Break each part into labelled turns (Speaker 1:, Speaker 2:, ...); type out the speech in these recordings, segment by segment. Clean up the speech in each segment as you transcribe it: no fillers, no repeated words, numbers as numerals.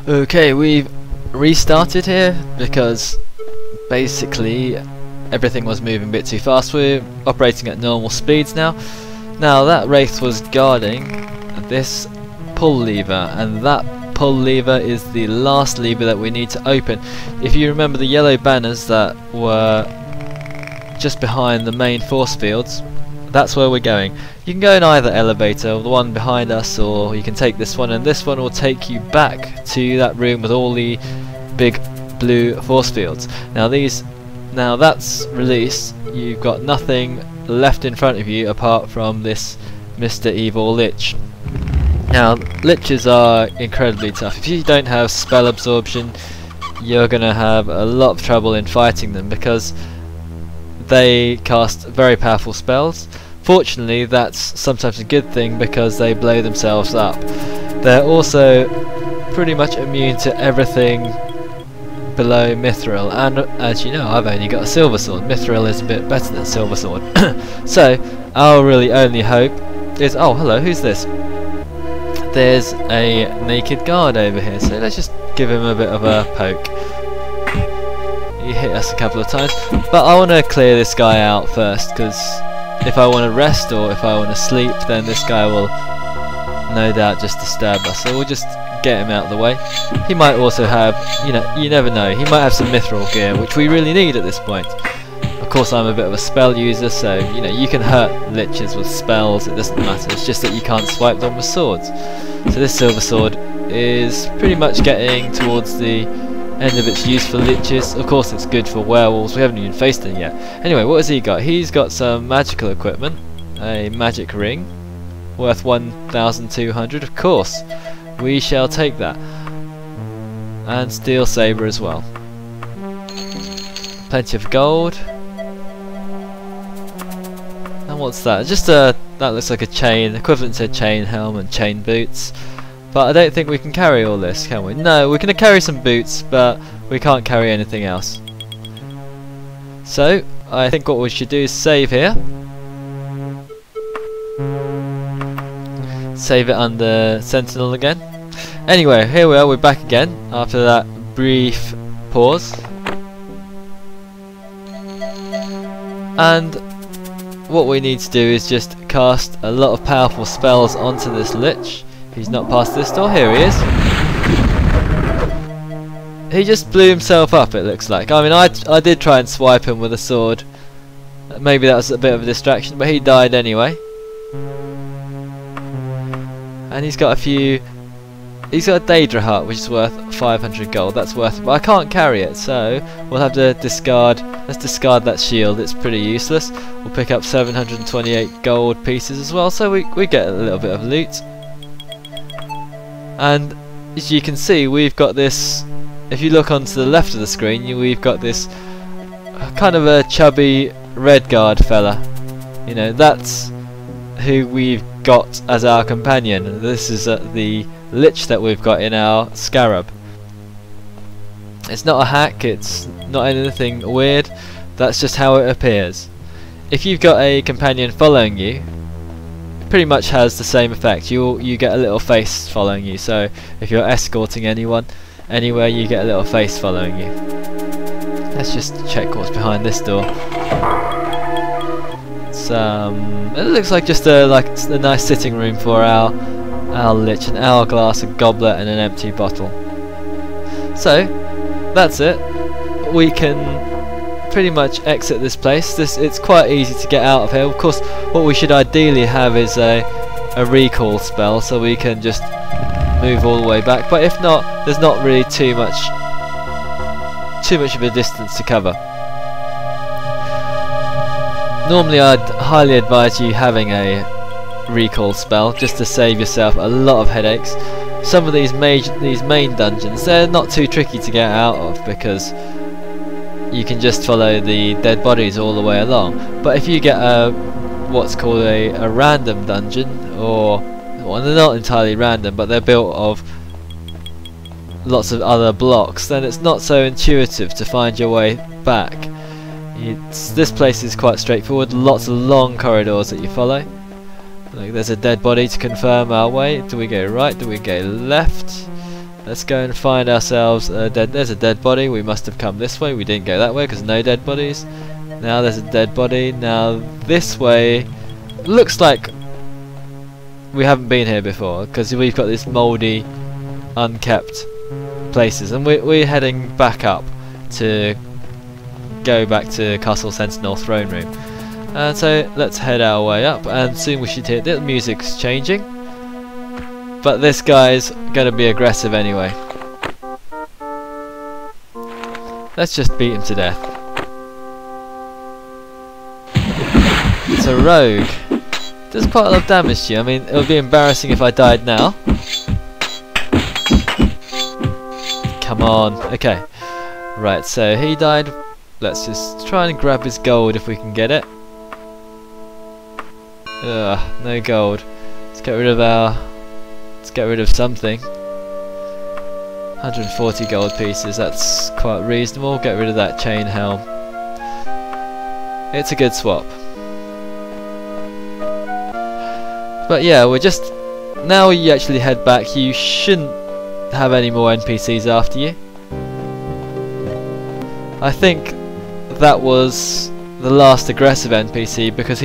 Speaker 1: Okay, we've restarted here because basically everything was moving a bit too fast. We're operating at normal speeds now. Now that wraith was guarding this pull lever, and that pull lever is the last lever that we need to open. If you remember the yellow banners that were just behind the main force fields, that's where we're going. You can go in either elevator, the one behind us, or you can take this one, and this one will take you back to that room with all the big blue force fields. Now that's released, you've got nothing left in front of you apart from this Mr. Evil Lich. Now Liches are incredibly tough. If you don't have spell absorption, you're gonna have a lot of trouble in fighting them because they cast very powerful spells. Fortunately, that's sometimes a good thing because they blow themselves up. They're also pretty much immune to everything below Mithril, and as you know, I've only got a silver sword. Mithril is a bit better than silver sword. So our really only hope is, oh hello, who's this? There's a naked guard over here, so let's just give him a bit of a poke. He hit us a couple of times, but I want to clear this guy out first, because if I want to rest or if I want to sleep, then this guy will no doubt just disturb us, so we'll just get him out of the way. He might also have, you never know, he might have some mithril gear, which we really need at this point. Of course I'm a bit of a spell user, so you can hurt liches with spells, it doesn't matter, it's just that you can't swipe them with swords. So this silver sword is pretty much getting towards the end of its use for liches. Of course it's good for werewolves, we haven't even faced it yet. Anyway, what has he got? He's got some magical equipment, a magic ring worth 1,200, of course. We shall take that. And steel saber as well. Plenty of gold. And what's that? Just that looks like a chain, equivalent to a chain helm and chain boots. But I don't think we can carry all this, can we? No, we're going to carry some boots, but we can't carry anything else. So, I think what we should do is save here. Save it under Sentinel again. Anyway, here we are, we're back again after that brief pause. And what we need to do is just cast a lot of powerful spells onto this Lich. He's not past this door, here he is. He just blew himself up, it looks like. I mean, I did try and swipe him with a sword. Maybe that was a bit of a distraction, but he died anyway. And he's got a Daedra heart, which is worth 500 gold. That's worth it, but I can't carry it, so we'll have to discard. Let's discard that shield. It's pretty useless. We'll pick up 728 gold pieces as well, so we get a little bit of loot. And as you can see, we've got this. If you look onto the left of the screen, we've got this kind of a chubby red guard fella. That's who we've got as our companion. This is the Lich that we've got in our scarab. It's not a hack, it's not anything weird, that's just how it appears. If you've got a companion following you, it pretty much has the same effect. You get a little face following you, so if you're escorting anyone anywhere, you get a little face following you. Let's just check what's behind this door. It looks like just a nice sitting room for our Lich, an hourglass, a goblet and an empty bottle. So that's it. We can pretty much exit this place. It's quite easy to get out of here. Of course, what we should ideally have is a recall spell, so we can just move all the way back. But if not, there's not really too much of a distance to cover. Normally I'd highly advise you having a recall spell just to save yourself a lot of headaches. Some of these main dungeons, they're not too tricky to get out of because you can just follow the dead bodies all the way along. But if you get what's called a random dungeon, well, they're not entirely random, but they're built of lots of other blocks, then it's not so intuitive to find your way back. This place is quite straightforward, lots of long corridors that you follow. Like there's a dead body to confirm our way. Do we go right? Do we go left? Let's go and find ourselves a dead. There's a dead body. We must have come this way. We didn't go that way because no dead bodies. Now there's a dead body. Now this way looks like we haven't been here before because we've got this mouldy, unkept places, and we're heading back up to go back to Castle Sentinel throne room. And so let's head our way up, and soon we should hear the music's changing. But this guy's gonna be aggressive anyway. Let's just beat him to death. It's a rogue. Does quite a lot of damage to you. I mean, it would be embarrassing if I died now. Come on. Okay. Right, so he died. Let's just try and grab his gold if we can get it. Ugh, no gold. Let's get rid of our... Let's get rid of something. 140 gold pieces, that's quite reasonable. Get rid of that chain helm. It's a good swap. But yeah, we're just... Now you actually head back, you shouldn't have any more NPCs after you. I think that was the last aggressive NPC because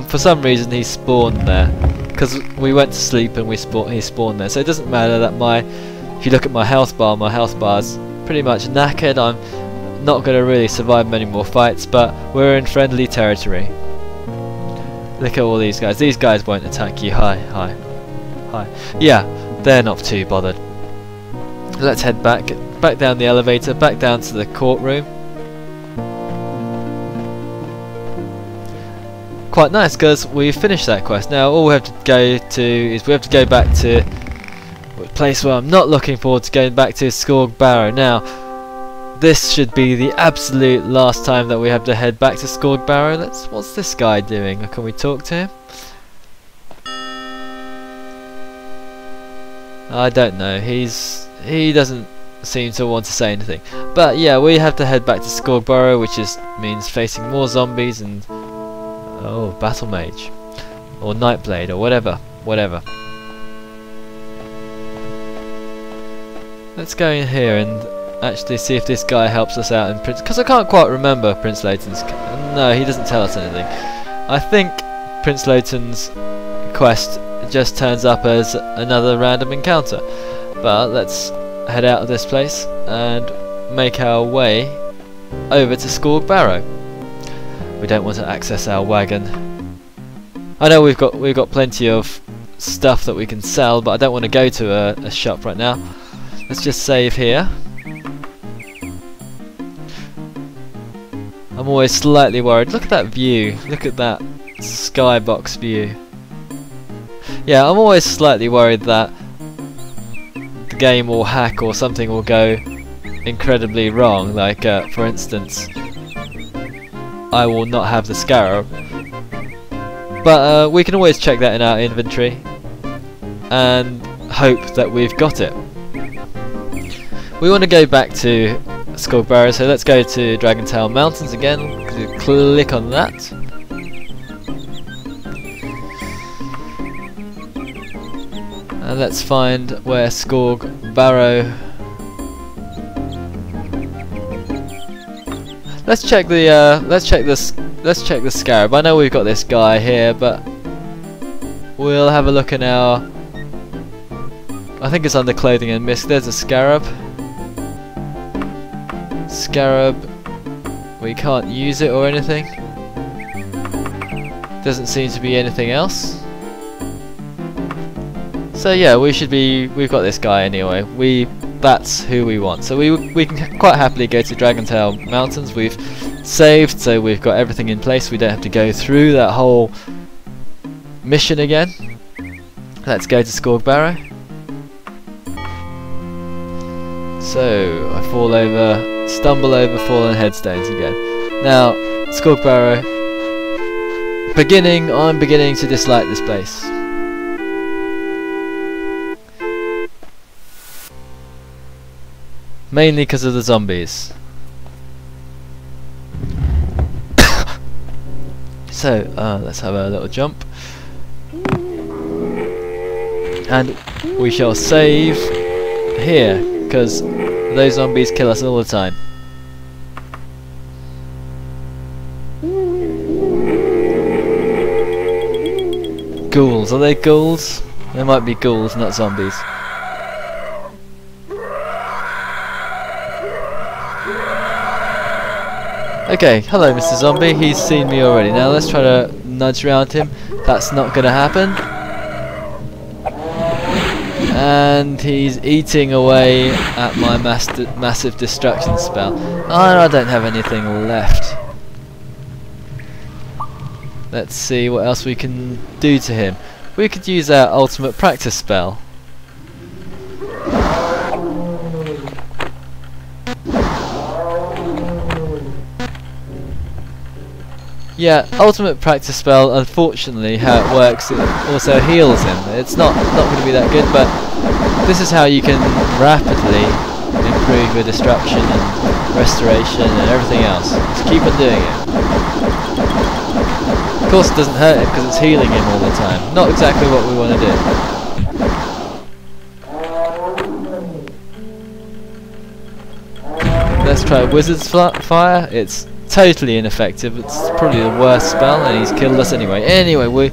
Speaker 1: for some reason he spawned there. Because we went to sleep and he spawned there. So it doesn't matter that if you look at my health bar's pretty much knackered. I'm not going to really survive many more fights, but we're in friendly territory. Look at all these guys. These guys won't attack you. Hi. Yeah, they're not too bothered. Let's head back down the elevator, back down to the courtroom. Quite nice because we finished that quest. Now all we have to go to is we have to go back to a place where I'm not looking forward to going back to, Skorg Barrow. Now this should be the absolute last time that we have to head back to Skorg Barrow. What's this guy doing? Can we talk to him? I don't know. He doesn't seem to want to say anything. But yeah, we have to head back to Skorg Barrow, which means facing more zombies and battle mage or nightblade or whatever. Let's go in here and actually see if this guy helps us out in Prince, because I can't quite remember Prince Layton's. No, he doesn't tell us anything. I think Prince Layton's quest just turns up as another random encounter. But let's head out of this place and make our way over to Skorg Barrow. We don't want to access our wagon. I know we've got plenty of stuff that we can sell, but I don't want to go to a shop right now. Let's just save here. I'm always slightly worried. Look at that view. Look at that skybox view. Yeah, I'm always slightly worried that the game will hack or something will go incredibly wrong. Like, for instance, I will not have the scarab. But we can always check that in our inventory and hope that we've got it. We want to go back to Skorg Barrow, so let's go to Dragontail Mountains again. Click on that. And let's find where Skorg Barrow. Let's check the scarab. I know we've got this guy here, but we'll have a look in our. I think it's under clothing and mist. There's a scarab. We can't use it or anything. Doesn't seem to be anything else. So yeah, we've got this guy anyway. That's who we want. So we can quite happily go to Dragontail Mountains. We've saved, so we've got everything in place. We don't have to go through that whole mission again. Let's go to Skorg Barrow. So I stumble over fallen headstones again. Now, Skorg Barrow. I'm beginning to dislike this place. Mainly because of the zombies. So, let's have a little jump. And we shall save here, because those zombies kill us all the time. Ghouls, are they ghouls? They might be ghouls, not zombies. Okay, hello Mr. Zombie, he's seen me already. Now let's try to nudge around him. That's not gonna happen. And he's eating away at my massive destruction spell. And I don't have anything left. Let's see what else we can do to him. We could use our ultimate practice spell. Yeah, ultimate practice spell, unfortunately, how it works, it also heals him. It's not going to be that good, but this is how you can rapidly improve your destruction and restoration and everything else. Just keep on doing it. Of course it doesn't hurt him because it's healing him all the time. Not exactly what we want to do. Let's try Wizard's Fire. It's totally ineffective. It's probably the worst spell, and he's killed us anyway. Anyway,